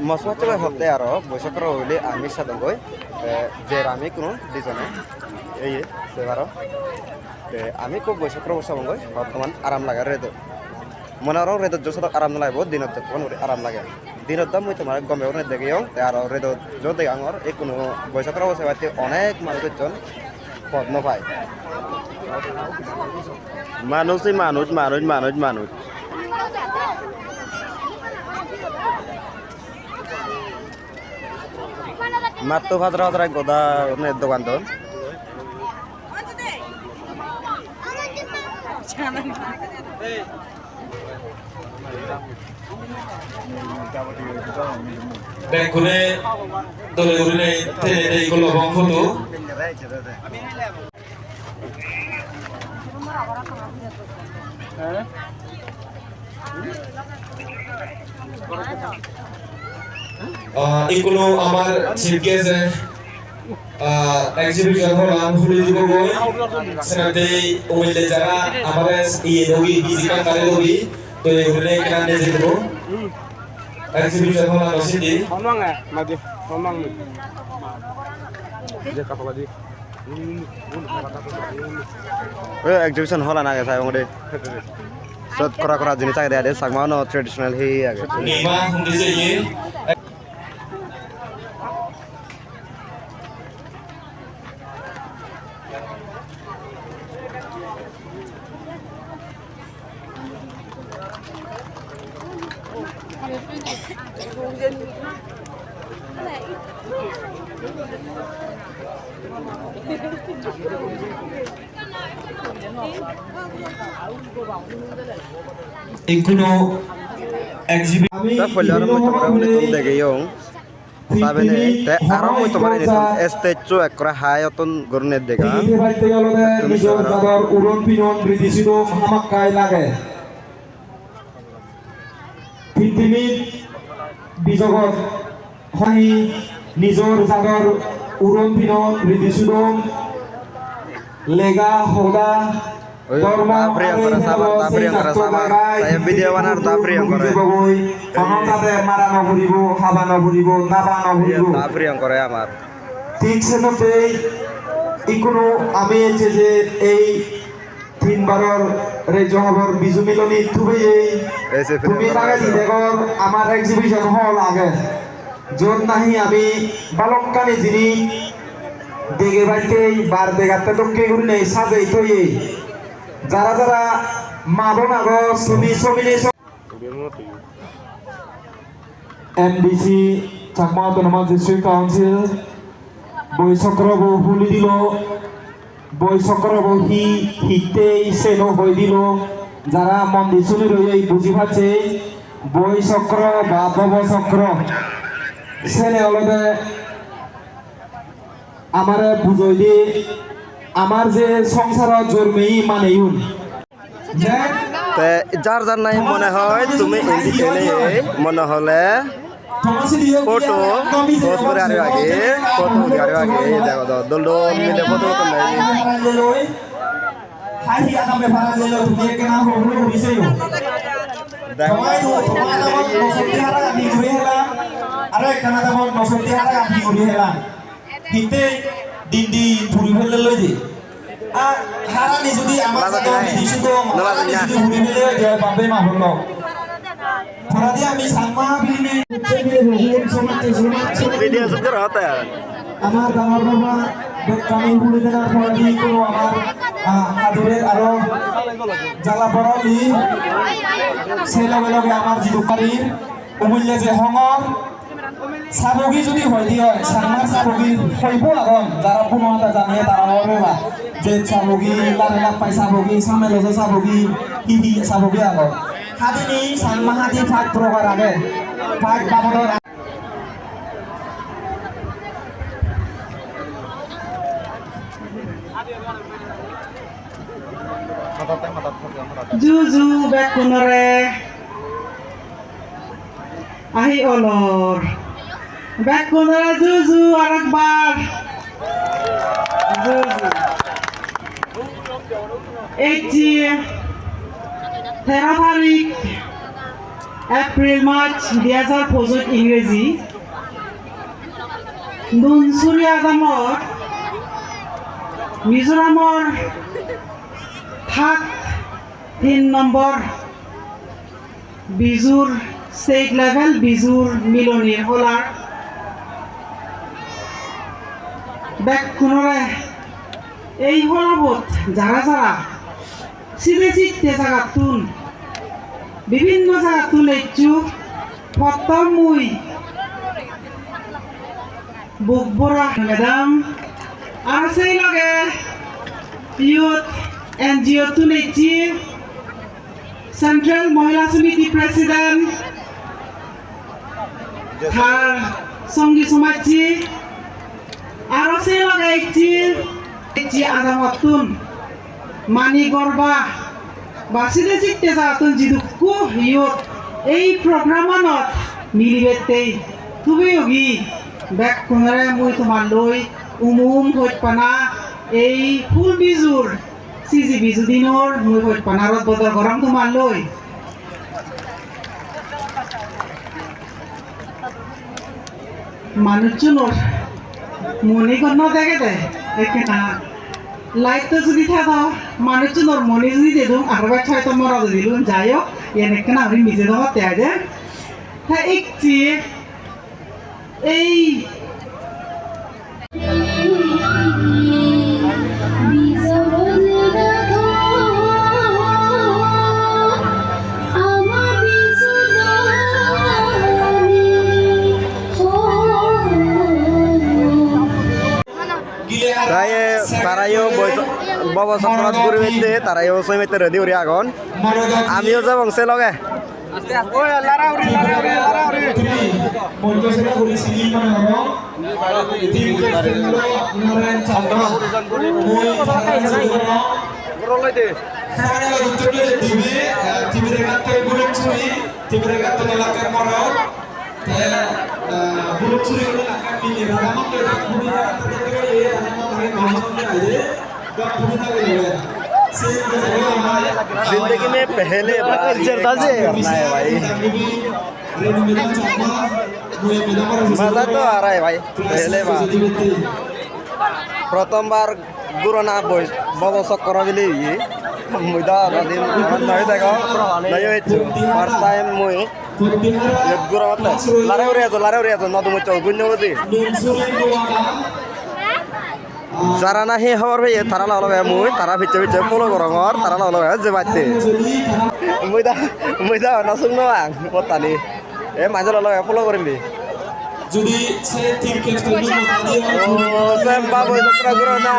মশলা চলে হতে আরো বৈশাখর হইলে আমি সাদঙ্গই যে আমি কোনো দুজনে এই সেবারও আমি খুব বৈশাখর বসাবঙ্গই বর্তমান আরাম লাগে রেদ মনে আরো রেদ জোসদ আরাম লাগবো দিনত তখন আরাম লাগে দিনত দাম মই তোমার গমেও দেখেও আর রেদ যদি আঙর এই কোনো বৈশাখর বসাবাতে অনেক মানুষজন পদ্ম পায় মানুষই মানুষ মানুষ মানুষ মানুষ মাত্র হাজার হাজার গোদা দোকান তো ব্যাংকুনে দলে উড়ে এইগুলো বংশতো এগুলো আমার চিফ এক্সিবিশন হলাম খুলে দিব গই সেনাতে ওইলে যারা আমাদের এই রবি বিজিকা কালে রবি তো এগুলো কেন নিয়ে যাব এক্সিবিশন হলাম নসিদি Ngomong ya, maju. Ngomong nih. Dia kapal lagi. Exhibition হল না গেছে আমাদের সব করা করা জিনিস আগে দেয়া সাগমানো ট্রেডিশনাল হি আগে নিমা হুন্দিছে ইয়ে Ikuno exhibit তা ফলার মতো করে বলে তুমি দেখেও সাবেনে তে আরো মই তোমার এনে স্টেজু একরা হাই অতন গরনের দেখা তুমি সরদার উড়ন পিনন ব্রিটিশিনো হামাক্কাই লাগে পৃথিবী বিজগত হাই নিজর জাগর উড়ন পিনন ব্রিটিশিনো লেগা হোগা Tapri yang kora sabar, tapri yang kora sabar. Saya video wanar tapri yang kora. Pangkatade marano buribo, habano buribo, nabano buribo. Tapri yang kora amar. ঠিক সেমতে ইকুনো আমি যে এই তিনবারর রেজহবর বিজু মিলনী তুবে এই তুমি লাগে দেখর আমার এক্সিবিশন হল আগে জোর নাহি আমি বালককানি যিনি দেখে বাইতে বার দেখাতে তোকে গুলি নেই সাজেই থই যারা যারা মাদন আগ ছবি ছবি MDC Chakma autonomous district council বৈচক্রব হুলি দিল বৈচক্রব হিতেই সেনো হয়ে দিল যারা মন্দির শুনি রয়ে বুঝি পাচ্ছে বৈচক্র বা ববচক্র সেনে অলবে আমারে বুঝই দিয়ে আমার যে সংসার জন্মেই মানে যার যার নাই মনে হয় তুমি এনে মনে হলে ফটো পোস্ট করে আরে আগে ফটো দিয়ে আরে আগে দেখো তো দল দল মিলে ফটো করলে হাই হি আকামে ভাড়া দিলো তুমি কেনা হলো হইছেই দেখো আরে কানা দাম 900 টাকা আদি করি হেলা দিতে দিন দিন ঘুরি ফেলে লই দি আর হারানি যদি আমার সাথে দিছু তো হারানি যদি ঘুরি ফেলে যায় বাপে মা হলো थोड़ा दिया আমি সামা বিনে ভিডিও শুট করা হতা है আমার দামার বাবা কামি ঘুরে দেওয়ার পর দি তো আমার আদরে আরো জ্বালা পড়ালি সেই লগে লগে আমার জিদুকারীর অমূল্য যে হঙর সাবগি যদি হয় দিয়ে সাংমার সাবগি হইব আগন যারা পুনতা জানে তারা হবেবা যে সাবগি লারে লাখ পাই সাবগি সামেলে যে সাবগি হিহি সাবগি আগন হাদিনি সাংমা হাদি ফাক প্রকার আগে ফাক বাবদর Juju bekunore ahi olor bekunore juju arakbar juju Eci 13 tarik April March 2025 ইংরেজি নুনচুৰি আদামত মিজোৰামৰ সাত 3 নম্বৰ বিজুৰ ষ্টেট লেভেল বিজুৰ মিলনীৰ হলাৰ বেকখনৰে এই হলাবত যারা যারা সিধে চিত্তে জায়গাতুন বিভিন্ন জায়গাতুন এইচু প্রথম মুই বুক বরা ম্যাডাম আর সেই লগে ইউথ এনজিও তুন এইচি সেন্ট্রাল মহিলা সমিতি প্রেসিডেন্ট খার সঙ্গী সমাজী আর সেই লগে এইচি আদামতুন মানি গরবা বাসিলে চিত্তে যাতুন জিদুকু ইউথ এই প্রোগ্রামনত মিলিবেতে তুমি ওগি ব্যাক কোনরে মুই তোমার লই হইত পানা এই ফুল বিজুর সিজি বিজু দিনর মুই হইত পানারত বদর গরম তোমার লই মানুষজনের মনে কন্ন দেখে দে একে না লাইট তো যদি থাকা মানুষজনের মনে যদি দেদুম আরো এক ছয় তোমার দিলুন যাইও এনেকে না আমি নিজে তোমার দেয়া যায় হ্যাঁ একটি এই তারাইও বাবা সপ্রাত ঘুরে বেঁধে তারাইও সৈমিতে রেডি উড়ি আগুন আমিও যাব সে লগে जिंदगी में पहले बार चलता है भाई मजा तो आ रहा है भाई पहले बार प्रथम बार गुरुना बाबा चक्र बिली मुदा दिन नहीं देखो नहीं हो फर्स्ट टाइम मुई गुरु लारे उड़िया नदु मुझे गुन्ने होती যারা না হে হওয়ার ভাই তারা লগে মুই তারা ভিতরে ভিতরে ফলো করঙর তারা লগে যে বাইতে মুইদা না শুনো আং পতানি এ মাঝে লগে ফলো করিমবি যদি সে টিম ক্যাপ্টেন ও সেম বাবু সত্রা গুরু না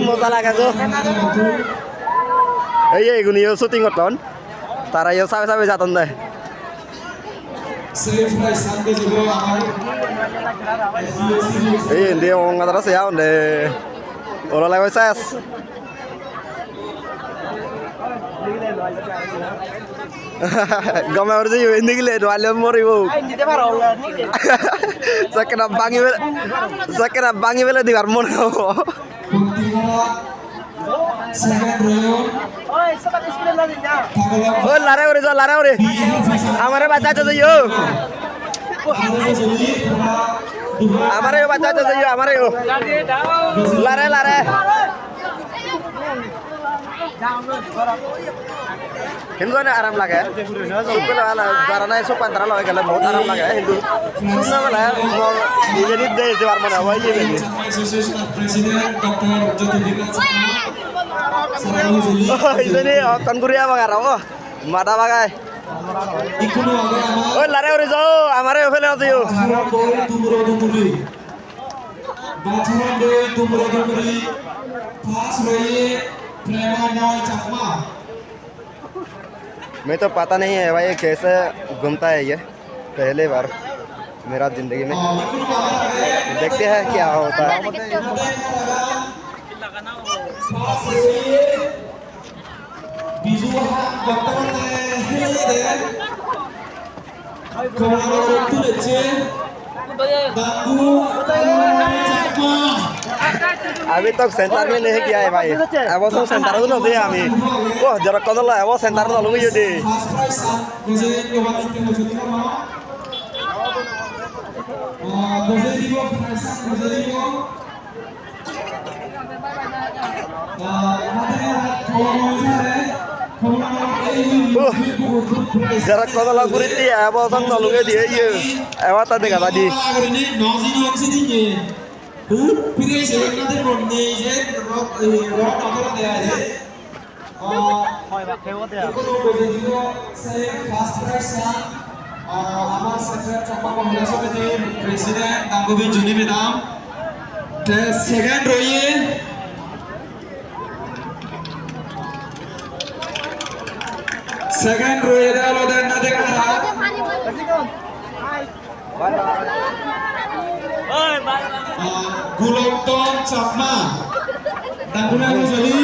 মজা লাগাছো এই গুনিও শুটিং করতন তারা ইও সাবে সাবে যাতন দেয় সেফ নাই সামনে যাব আমার dia mau ngatar saya onde olah lewat saya gak mau sih ini gile dua lima mori bu saya kena bangi bela di karmon oh lare ore amare baca aja yo हमारे बच्चा तो सही हमारे हो लारे हिंदू ने आराम लगा सुपर वाला जरा ना सो 15 लगा गले बहुत आराम लगा हिंदू सुनने वाला ये नहीं दे जवार मना हुआ ये प्रेसिडेंट डॉक्टर ज्योतिर्विक्रम इसने कंकुरिया वगैरह हो माता बगाए इकुनो आगे ओए लारे उरे जाओ हमारे ओफेले आते हो बाथुरा डोई तुमरो पास रहिए प्रेमामय चकमा मैं तो पता नहीं है भाई कैसे घूमता है ये पहले बार मेरा जिंदगी में देखते हैं क्या होता है 비주얼 막다만에 해야 돼. 그만하고 뚫었지. 남구 잡마. আমি তো সেন্টার में नहीं किया है भाई अब तो सेंटर तो नहीं আমি ও जरा कौन ला वो सेंटर तो लूंगी ये दे ফার্স্ট প্রাইজ গজে কেবালি তে গজে দিব গজে দিব প্রাইজ গজে দিব जरा कौन ला पूरी थी अब तो ना लूंगी दिए ये अब तो देखा था दी নজিনি হচ্ছে দিকে খুব প্রিয় সেনাদের মধ্যে যে রক নগর দেয়া আছে হয় বা কেউ দেয়া কোনো বলে দিল সে ফার্স্ট প্রাইজ আমার সেক্রেটারি চম্পা মহিলা সমিতির প্রেসিডেন্ট দাঙ্গবি জুনি ম্যাডাম সেকেন্ড রয়ে সেকেন্ড রয়ে দেওয়া ওদের না দেখারা गुलंतन चाकमा दांगुना गुजली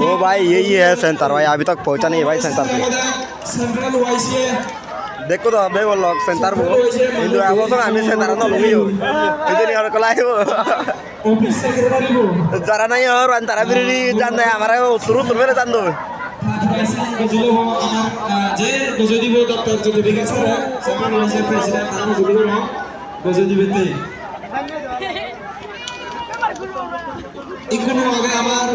ओ भाई यही है सेंटर भाई अभी तक पहुंचा नहीं भाई सेंटर पे सेंट्रल वाइसी देखो तो अबे वो लोग सेंटर वो हिंदू आगो तो हमें सेंटर ना लूंगी हो इधर नहीं और कलाई हो ऑफिस सेक्रेटरी को जरा नहीं और अंतरा भी जान है हमारा शुरू मेरे जान दो गजली वो हमार जे गजली वो डॉक्टर ज्योतिबिका सर है सेंट्रल वाइसी प्रेसिडेंट नाम गजली वो गजली बेते इकोनो आगे हमार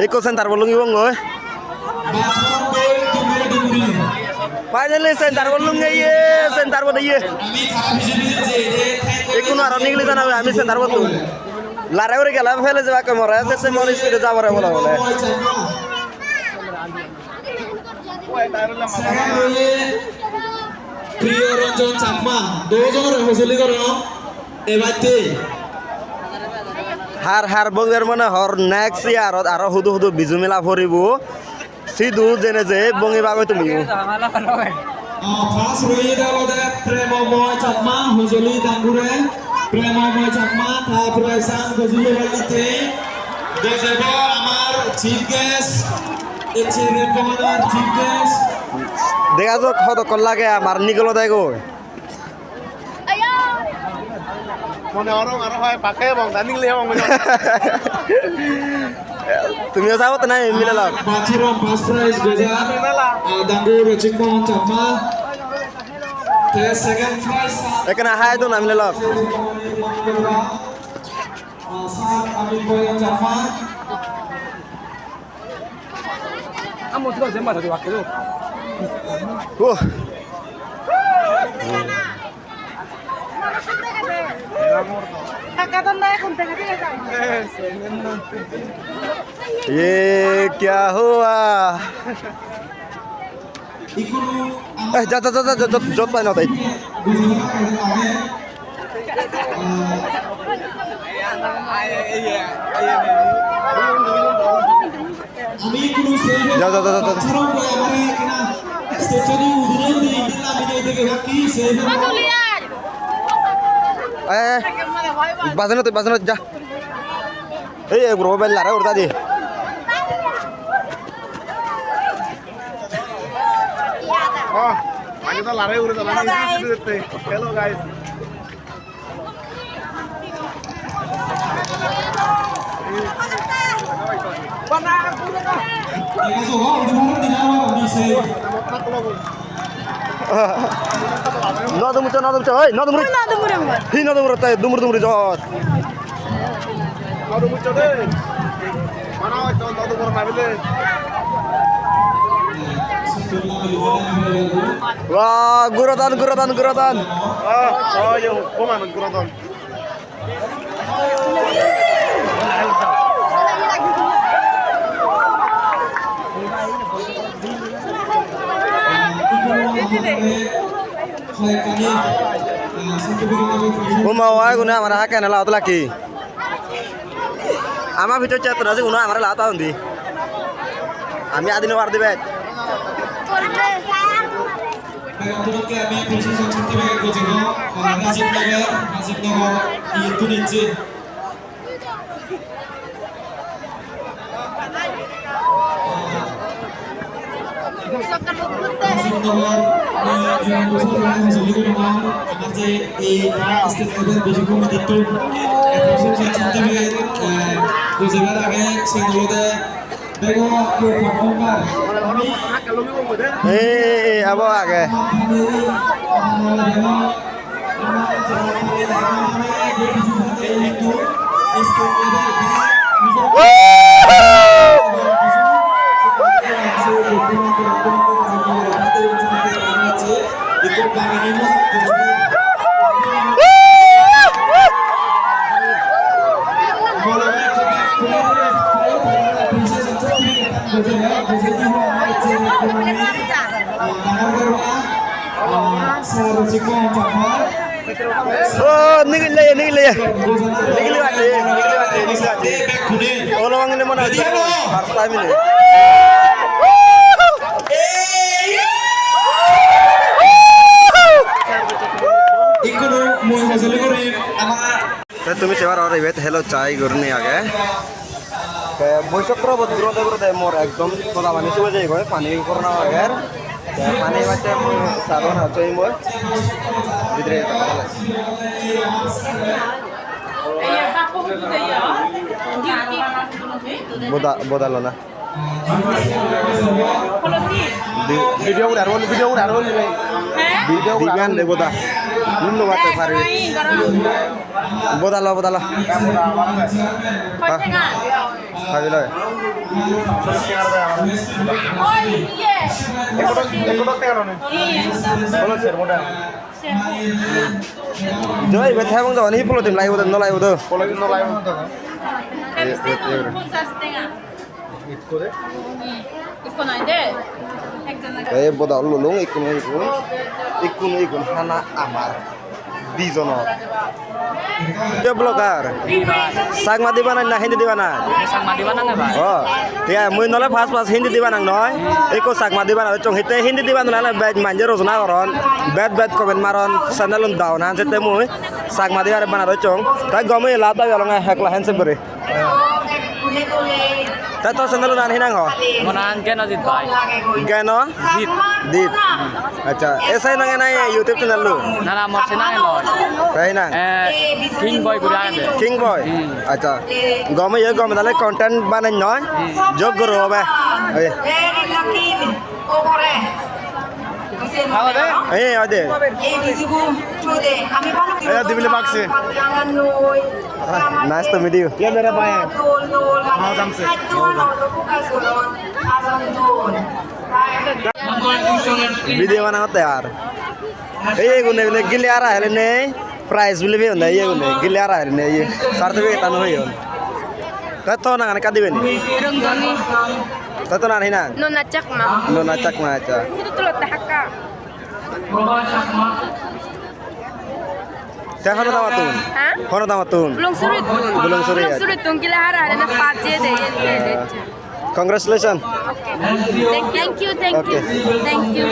एको सेंटर बोलूंगी वंगो फाइनली सेंटर बोलूंगे ये सेंटर बोल ये एको ना रनिंग ले जाना हमें सेंटर बोल लारे और क्या लाभ फैले जब कम हो रहा है सबसे मोर स्पीड जा रहा है बोला बोले प्रिय रंजन चाकमा दो जन हसली करो एबाते हार हार बंगेर माने हर नेक्स्ट यार आरो हुदु हुदु बिजु मेला फरिबो सिदु जेने जे बंगे बागो तुमि फार्स्ट रही दे प्रेममय चाकमा हसली दांगुरे प्रेममय चाकमा था प्रसान गजली वालीते देजेबो आमार chief guest excellent commander chief guest देखा जो खत कल्ला के मार निकलो देखो মনে অরং আর হয় পাকে এবং দানিং লে এবং तुमिও যাবো তো নাই মিলে লাগ बाथरूम फर्स्ट प्राइज गजा दांगुर चिकमन चाकमा ते सेकंड प्राइज এখানে হাই তো না মিলে লাগ सात अमित बोयन चाकमा আম্মু তো জেম্বা তো বাকি তো ও ये क्या हुआ इकोनो जा जा जा जा जोत पाई ना ताई আমি কোনো সেই যা, যা, যা, যা, যা। ছাড়াও কই আমারে কিনা স্টেচুরি উদুরে দিয়ে দিলাম আমি দেখে বাকি সেই बाजन जा ए ब्रो बेल ला रे उड़ता दी আগে তো লড়াই উড়ে যাবে না hello guys Ini semua udah dinamakan di sini. नदम ओइ नदम हि नदम रता दुमुर दुमुर जत নদু মুচো দে মানা হয় তো নদু বড় নাবিলে wah guratan oh yo koman guradon Umawa guna amara hakan la otla ki ama ভিতর চেতনা আছে গuna amara লাতা হন্দি আমি আদিন ওয়ার দিবে Untuk kami posisi cantik banget gue juga Rajiv Nagar itu nih আমার যে এই স্টেট লেভেল বিজেপি নেতৃত্ব বুঝিবার আগে সেই দলতে দেখো প্রথমবার আমি আবো আগে Oh, nigil ya. Kalau orang ini mana? First time ini. Econo মই হজলি করে আমার তুমি সেবার আর ইবেত হেলো চাই গরনি আগে বৈশক্র বদ্রতে করে মোর একদম কথা মানি শুয়ে যাই গয় পানি করনা আগে পানি বাচ্চা মই সাধন হচই মই ভিতরে বোদালো না ভিডিও দিবেন দে বোদা নিম্ন বাতে পারবে বোদালো খাবিল জয় বেথা বং যাওয়া নি ফুলো দিম লাইব ন লাইব তো এই বোদা লুলুং ইকুন হানা আমার দুজনের ব্লগার সাগমা দিবা না হিন্দি দিবা না ও ঠিক আছে মুই নলে ফার্স্ট হিন্দি দিবা না নয় একো সাগমা দিবা না চং হিতে হিন্দি দিবা না মানজে রচনা করন বেদ কমেন্ট মারন চ্যানেল দাও না যেতে মুই সাগমা দিবা বানা চং তাই গমে লাভ দাবি অলঙ্গা হেকলা হ্যান্ডসেপ করে তাই তোর চ্যানেল নান হিনাং হ Monan Ken Ajit Bhai. কেন দীপ আচ্ছা এসাই নাঙে নাই YouTube channel lu Nana Mor Senang Lord. তাই না King Boy Gudan de. King boy আচ্ছা গমে গমে তাহলে কন্টেন্ট বানাই নয় যোগ করো হবে এই আদে Ya dibeli maksi. নাইস তো video Ya mere pae. Mau jamse. Video বানাতে আর এই গুনে গুনে গিলে আর আইলে নে প্রাইজ বলে ভি না এই গুনে গিলে আর আইলে নে এই সার্টিফিকেট আনো হই কত না কানে কাদিবেন Rongdoni কত না হিনা nona chakma নো না চাক মা আচ্ছা itu tulot tahaka তেখনো দামাতুন ha কোন দামাতুন belum surit Belum surit. belum surit tung kila hara ada na paje de congratulation okay thank you Okay. thank you